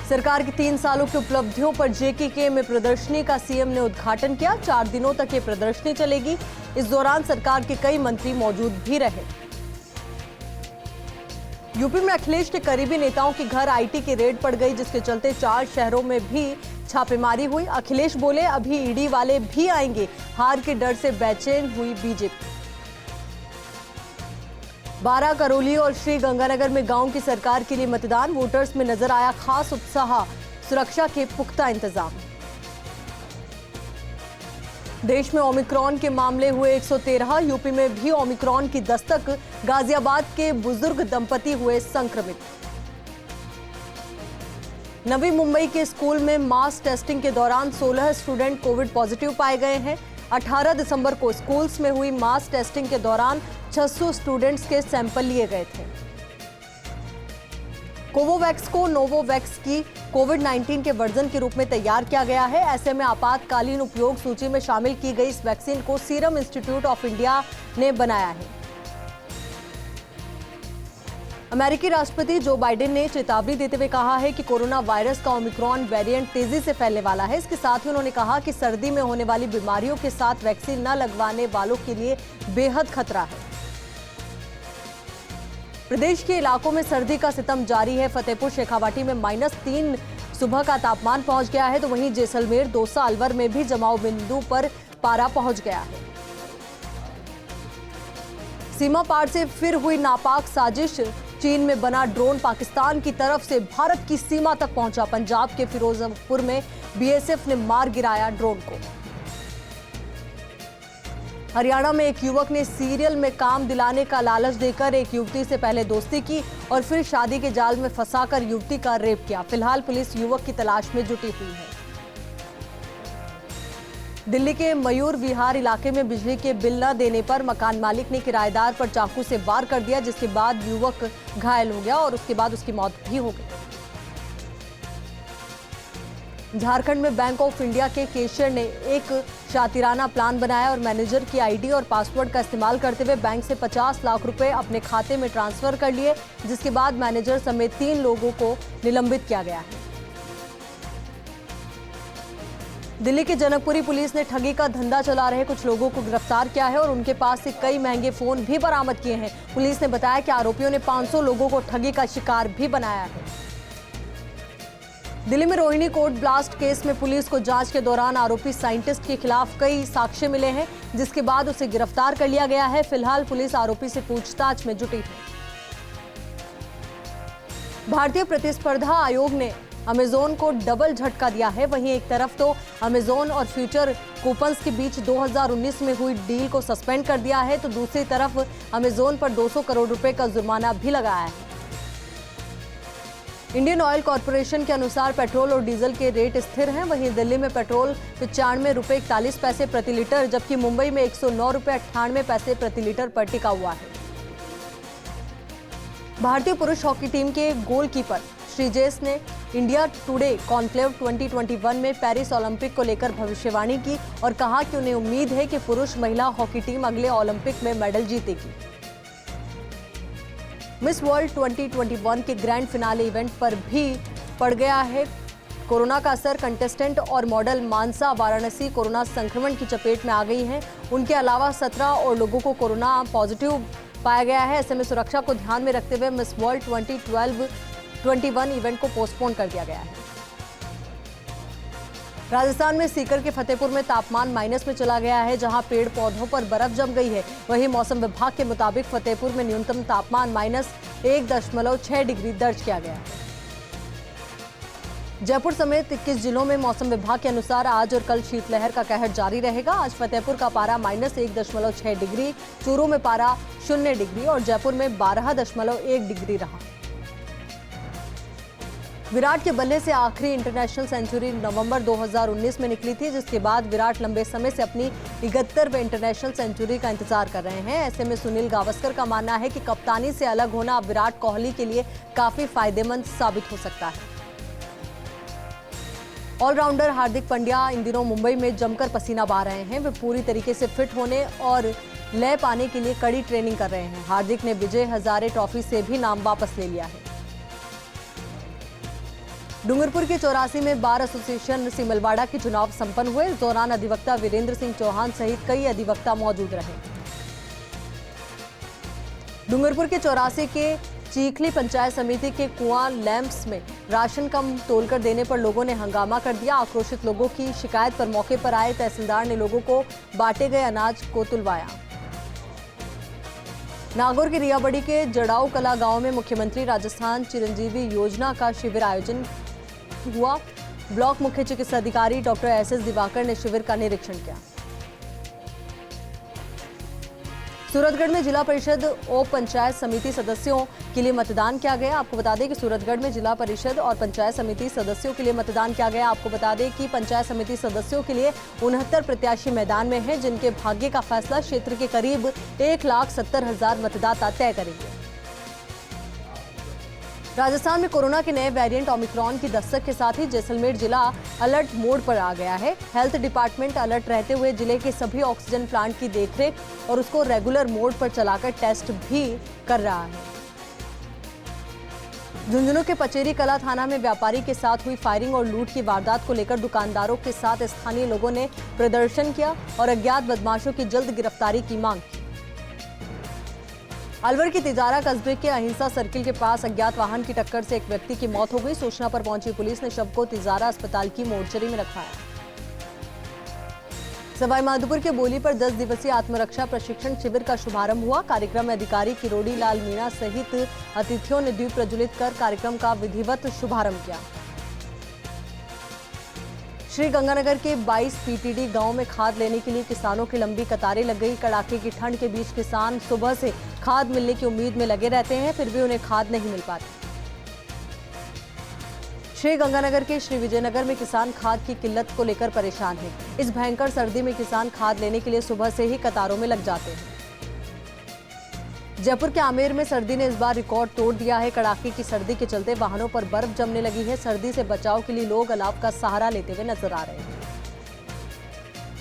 सरकार की 3 सालों की उपलब्धियों पर जेकेके में प्रदर्शनी का सीएम ने उद्घाटन किया। 4 दिनों तक ये प्रदर्शनी चलेगी। इस दौरान सरकार के कई मंत्री मौजूद भी रहे। यूपी में अखिलेश के करीबी नेताओं के घर आईटी की रेड पड़ गई, जिसके चलते 4 शहरों में भी छापेमारी हुई। अखिलेश बोले अभी ईडी वाले भी आएंगे। हार के डर से बेचैन हुई बीजेपी। 12 करौली और श्री गंगानगर में गांव की सरकार के लिए मतदान। वोटर्स में नजर आया खास उत्साह। सुरक्षा के पुख्ता इंतजाम। देश में ओमिक्रॉन के मामले हुए 113। यूपी में भी ओमिक्रॉन की दस्तक। गाजियाबाद के बुजुर्ग दंपति हुए संक्रमित। नवी मुंबई के स्कूल में मास टेस्टिंग के दौरान 16 स्टूडेंट कोविड पॉजिटिव पाए गए हैं। 18 दिसंबर को स्कूल्स में हुई मास टेस्टिंग के दौरान 600 स्टूडेंट्स के सैंपल लिए गए थे। कोवोवैक्स को नोवोवैक्स की कोविड-19 के वर्जन के रूप में तैयार किया गया है। ऐसे में आपातकालीन उपयोग सूची में शामिल की गई इस वैक्सीन को सीरम इंस्टीट्यूट ऑफ इंडिया ने बनाया है। अमेरिकी राष्ट्रपति जो बाइडेन ने चेतावनी देते हुए कहा है कि कोरोना वायरस का ओमिक्रॉन वेरिएंट तेजी से फैलने वाला है। इसके साथ ही उन्होंने कहा कि सर्दी में होने वाली बीमारियों के साथ वैक्सीन न लगवाने वालों के लिए बेहद खतरा है। प्रदेश के इलाकों में सर्दी का सितम जारी है। फतेहपुर शेखावाटी में -3 सुबह का तापमान पहुंच गया है, तो वहीं जैसलमेर, दौसा, अलवर में भी जमाव बिंदु पर पारा पहुंच गया है। सीमा पार से फिर हुई नापाक साजिश। चीन में बना ड्रोन पाकिस्तान की तरफ से भारत की सीमा तक पहुंचा। पंजाब के फिरोजपुर में बीएसएफ ने मार गिराया ड्रोन को। हरियाणा में एक युवक ने सीरियल में काम दिलाने का लालच देकर एक युवती से पहले दोस्ती की और फिर शादी के जाल में फंसाकर युवती का रेप किया। फिलहाल पुलिस युवक की तलाश में जुटी हुई है। दिल्ली के मयूर विहार इलाके में बिजली के बिल न देने पर मकान मालिक ने किराएदार पर चाकू से वार कर दिया, जिसके बाद युवक घायल हो गया और उसके बाद उसकी मौत भी हो गई। झारखंड में बैंक ऑफ इंडिया के कैशियर ने एक शातिराना प्लान बनाया और मैनेजर की आईडी और पासवर्ड का इस्तेमाल करते हुए बैंक से 50 लाख रुपए अपने खाते में ट्रांसफर कर लिए, जिसके बाद मैनेजर समेत 3 लोगों को निलंबित किया गया है। दिल्ली की जनकपुरी पुलिस ने ठगी का धंधा चला रहे कुछ लोगों को गिरफ्तार किया है और उनके पास से कई महंगे फोन भी बरामद किए हैं। पुलिस ने बताया कि आरोपियों ने 500 लोगों को ठगी का शिकार भी बनाया है। दिल्ली में रोहिणी कोर्ट ब्लास्ट केस में पुलिस को जांच के दौरान आरोपी साइंटिस्ट के खिलाफ कई साक्ष्य मिले हैं, जिसके बाद उसे गिरफ्तार कर लिया गया है। फिलहाल पुलिस आरोपी से पूछताछ में जुटी है। भारतीय प्रतिस्पर्धा आयोग ने अमेजोन को डबल झटका दिया है। वहीं एक तरफ तो अमेजोन और फ्यूचर कूपन्स के बीच 2019 में हुई डील को सस्पेंड कर दिया है, तो दूसरी तरफ अमेजोन पर 200 करोड़ रुपए का जुर्माना भी लगाया है। इंडियन ऑयल कॉर्पोरेशन के अनुसार पेट्रोल और डीजल के रेट स्थिर हैं। वहीं दिल्ली में पेट्रोल 95 रुपए 41 पैसे प्रति लीटर, जबकि मुंबई में 109 रुपए 98 पैसे प्रति लीटर पर टिका हुआ है। भारतीय पुरुष हॉकी टीम के गोलकीपर श्रीजेश ने इंडिया टुडे कॉन्क्लेव 2021 में पेरिस ओलंपिक को लेकर भविष्यवाणी की और कहा कि उन्हें उम्मीद है कि पुरुष महिला हॉकी टीम अगले ओलंपिक में मेडल जीतेगी। मिस वर्ल्ड 2021 के ग्रैंड फिनाले इवेंट पर भी पड़ गया है कोरोना का असर। कंटेस्टेंट और मॉडल मानसा वाराणसी कोरोना संक्रमण की चपेट में आ गई हैं। उनके अलावा 17 और लोगों को कोरोना पॉजिटिव पाया गया है। ऐसे में सुरक्षा को ध्यान में रखते हुए मिस वर्ल्ड 2021 इवेंट को पोस्टपोन कर दिया गया है। राजस्थान में सीकर के फतेहपुर में तापमान माइनस में चला गया है, जहां पेड़ पौधों पर बर्फ जम गई है। वहीं मौसम विभाग के मुताबिक फतेहपुर में न्यूनतम तापमान -1.6 डिग्री दर्ज किया गया है। जयपुर समेत 21 जिलों में मौसम विभाग के अनुसार आज और कल शीतलहर का कहर जारी रहेगा। आज फतेहपुर का पारा -1.6 डिग्री, चूरू में पारा 0 डिग्री और जयपुर में 12.1 डिग्री रहा। विराट के बल्ले से आखिरी इंटरनेशनल सेंचुरी नवंबर 2019 में निकली थी, जिसके बाद विराट लंबे समय से अपनी 71वें इंटरनेशनल सेंचुरी का इंतजार कर रहे हैं। ऐसे में सुनील गावस्कर का मानना है कि कप्तानी से अलग होना अब विराट कोहली के लिए काफी फायदेमंद साबित हो सकता है। ऑलराउंडर हार्दिक पांड्या इन दिनों मुंबई में जमकर पसीना बहा रहे हैं। वे पूरी तरीके से फिट होने और लय पाने के लिए कड़ी ट्रेनिंग कर रहे हैं। हार्दिक ने विजय हजारे ट्रॉफी से भी नाम वापस ले लिया है। डूंगरपुर के 84 में बार एसोसिएशन सिमलवाड़ा के चुनाव संपन्न हुए। इस दौरान अधिवक्ता वीरेंद्र सिंह चौहान सहित कई अधिवक्ता मौजूद रहे। डूंगरपुर के 84 के चीखली पंचायत समिति के कुआं लैंप्स में राशन कम तोलकर देने पर लोगों ने हंगामा कर दिया। आक्रोशित लोगों की शिकायत पर मौके पर आए तहसीलदार ने लोगों को बांटे गए अनाज को तुलवाया। नागौर के रियाबड़ी के जड़ाऊ कला गांव में मुख्यमंत्री राजस्थान चिरंजीवी योजना का शिविर आयोजन हुआ। ब्लॉक मुख्य चिकित्सा अधिकारी डॉक्टर एस.एस. दिवाकर ने शिविर का निरीक्षण किया। सूरतगढ़ में जिला परिषद और पंचायत समिति सदस्यों के लिए मतदान किया गया। आपको बता दें कि सूरतगढ़ में जिला परिषद और पंचायत समिति सदस्यों के लिए मतदान किया गया। आपको बता दें कि पंचायत समिति सदस्यों के लिए 69 प्रत्याशी मैदान में हैं, जिनके भाग्य का फैसला क्षेत्र के करीब 1,70,000 मतदाता तय करेंगे। राजस्थान में कोरोना के नए वेरिएंट ओमिक्रॉन की दस्तक के साथ ही जैसलमेर जिला अलर्ट मोड पर आ गया है। हेल्थ डिपार्टमेंट अलर्ट रहते हुए जिले के सभी ऑक्सीजन प्लांट की देखरेख और उसको रेगुलर मोड पर चलाकर टेस्ट भी कर रहा है। झुंझुनू के पचेरी कला थाना में व्यापारी के साथ हुई फायरिंग और लूट की वारदात को लेकर दुकानदारों के साथ स्थानीय लोगों ने प्रदर्शन किया और अज्ञात बदमाशों की जल्द गिरफ्तारी की मांग की। अलवर की तिजारा कस्बे के अहिंसा सर्किल के पास अज्ञात वाहन की टक्कर से एक व्यक्ति की मौत हो गई। सूचना पर पहुंची पुलिस ने शव को तिजारा अस्पताल की मोर्चरी में रखाया। सवाईमाधोपुर के बोली पर 10 दिवसीय आत्मरक्षा प्रशिक्षण शिविर का शुभारंभ हुआ। कार्यक्रम में अधिकारी किरोड़ी लाल मीणा सहित अतिथियों ने दीप प्रज्वलित कर कार्यक्रम का विधिवत शुभारंभ किया। श्री गंगानगर के 22 पीटीडी गांव में खाद लेने के लिए किसानों की लंबी कतारें लग गई। कड़ाके की ठंड के बीच किसान सुबह से खाद मिलने की उम्मीद में लगे रहते हैं, फिर भी उन्हें खाद नहीं मिल पाती। श्री गंगानगर के श्री विजयनगर में किसान खाद की किल्लत को लेकर परेशान हैं। इस भयंकर सर्दी में किसान खाद लेने के लिए सुबह से ही कतारों में लग जाते हैं। जयपुर के आमेर में सर्दी ने इस बार रिकॉर्ड तोड़ दिया है। कड़ाके की सर्दी के चलते वाहनों पर बर्फ जमने लगी है। सर्दी से बचाव के लिए लोग अलाव का सहारा लेते हुए नजर आ रहे हैं।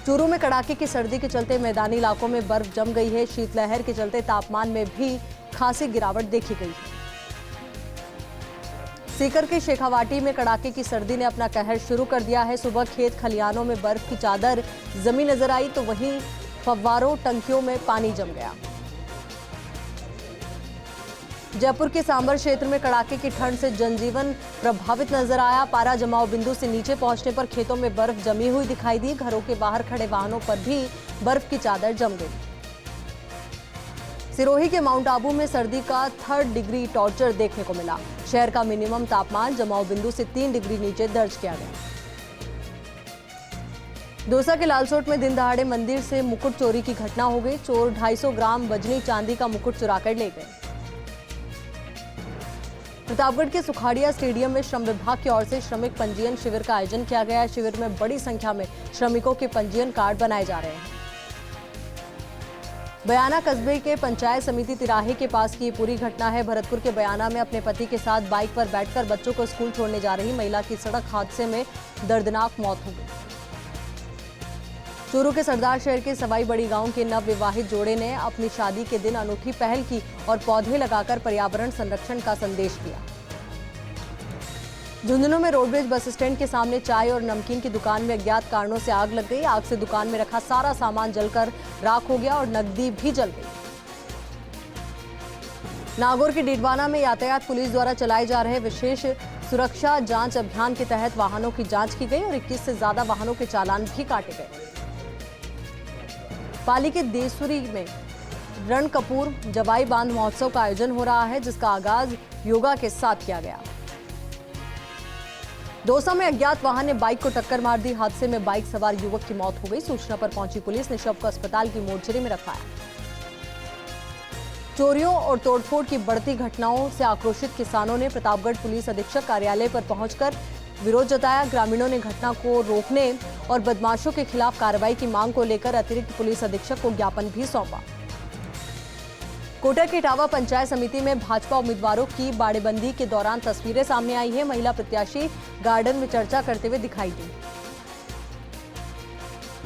चूरू में कड़ाके की सर्दी के चलते मैदानी इलाकों में बर्फ जम गई है। शीतलहर के चलते तापमान में भी खासी गिरावट देखी गई है। सीकर के शेखावाटी में कड़ाके की सर्दी ने अपना कहर शुरू कर दिया है। सुबह खेत खलिहानों में बर्फ की चादर जमी नजर आई, तो वहीं फव्वारों टंकियों में पानी जम गया। जयपुर के सांबर क्षेत्र में कड़ाके की ठंड से जनजीवन प्रभावित नजर आया। पारा जमाव बिंदु से नीचे पहुंचने पर खेतों में बर्फ जमी हुई दिखाई दी। घरों के बाहर खड़े वाहनों पर भी बर्फ की चादर जम गई। सिरोही के माउंट आबू में सर्दी का 3rd डिग्री टॉर्चर देखने को मिला। शहर का मिनिमम तापमान जमाव बिंदु से 3 डिग्री नीचे दर्ज किया गया। दौसा के लालसोट में दिन दहाड़े मंदिर से मुकुट चोरी की घटना हो गई। चोर 250 ग्राम वजनी चांदी का मुकुट चुराकर ले गए। प्रतापगढ़ के सुखाड़िया स्टेडियम में श्रम विभाग की ओर से श्रमिक पंजीयन शिविर का आयोजन किया गया है। शिविर में बड़ी संख्या में श्रमिकों के पंजीयन कार्ड बनाए जा रहे हैं। बयाना कस्बे के पंचायत समिति तिराहे के पास की पूरी घटना है। भरतपुर के बयाना में अपने पति के साथ बाइक पर बैठकर बच्चों को स्कूल छोड़ने जा रही महिला की सड़क हादसे में दर्दनाक मौत हो गई। चूरू के सरदार शहर के सवाई बड़ी गांव के नवविवाहित जोड़े ने अपनी शादी के दिन अनूठी पहल की और पौधे लगाकर पर्यावरण संरक्षण का संदेश दिया। झुंझुनू में रोडब्रिज बस स्टैंड के सामने चाय और नमकीन की दुकान में अज्ञात कारणों से आग लग गई। आग से दुकान में रखा सारा सामान जलकर राख हो गया और नकदी भी जल गई। नागौर के डीडवाना में यातायात पुलिस द्वारा चलाए जा रहे विशेष सुरक्षा जांच अभियान के तहत वाहनों की जांच की गई और 21 से ज्यादा वाहनों के चालान भी काटे गए। पाली के देसुरी में रणकपूर जवाई बांध महोत्सव का आयोजन हो रहा है, जिसका आगाज योगा के साथ किया गया। दौसा में अज्ञात वाहन ने बाइक को टक्कर मार दी। हादसे में बाइक सवार युवक की मौत हो गई। सूचना पर पहुंची पुलिस ने शव को अस्पताल की मोर्चरी में रखाया। चोरियों और तोड़फोड़ की बढ़ती घटनाओं से आक्रोशित किसानों ने प्रतापगढ़ पुलिस अधीक्षक कार्यालय पर पहुंचकर विरोध जताया। ग्रामीणों ने घटना को रोकने और बदमाशों के खिलाफ कार्रवाई की मांग को लेकर अतिरिक्त पुलिस अधीक्षक को ज्ञापन भी सौंपा। कोटा के इटावा पंचायत समिति में भाजपा उम्मीदवारों की बाड़ेबंदी के दौरान तस्वीरें सामने आई है। महिला प्रत्याशी गार्डन में चर्चा करते हुए दिखाई दी।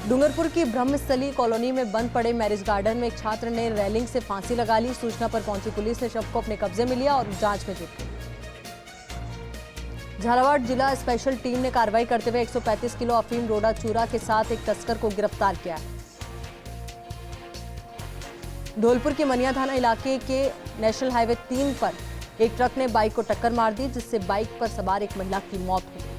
डूंगरपुर की ब्रह्मस्थली कॉलोनी में बंद पड़े मैरिज गार्डन में एक छात्र ने रेलिंग से फांसी लगा ली। सूचना पर पहुंची पुलिस ने शव को अपने कब्जे में लिया और जांच में जुट गई। झालावाड़ जिला स्पेशल टीम ने कार्रवाई करते हुए 135 किलो अफीम रोड़ा चूरा के साथ एक तस्कर को गिरफ्तार किया है। धौलपुर के मनिया थाना इलाके के नेशनल हाईवे 3 पर एक ट्रक ने बाइक को टक्कर मार दी, जिससे बाइक पर सवार एक महिला की मौत हो गई।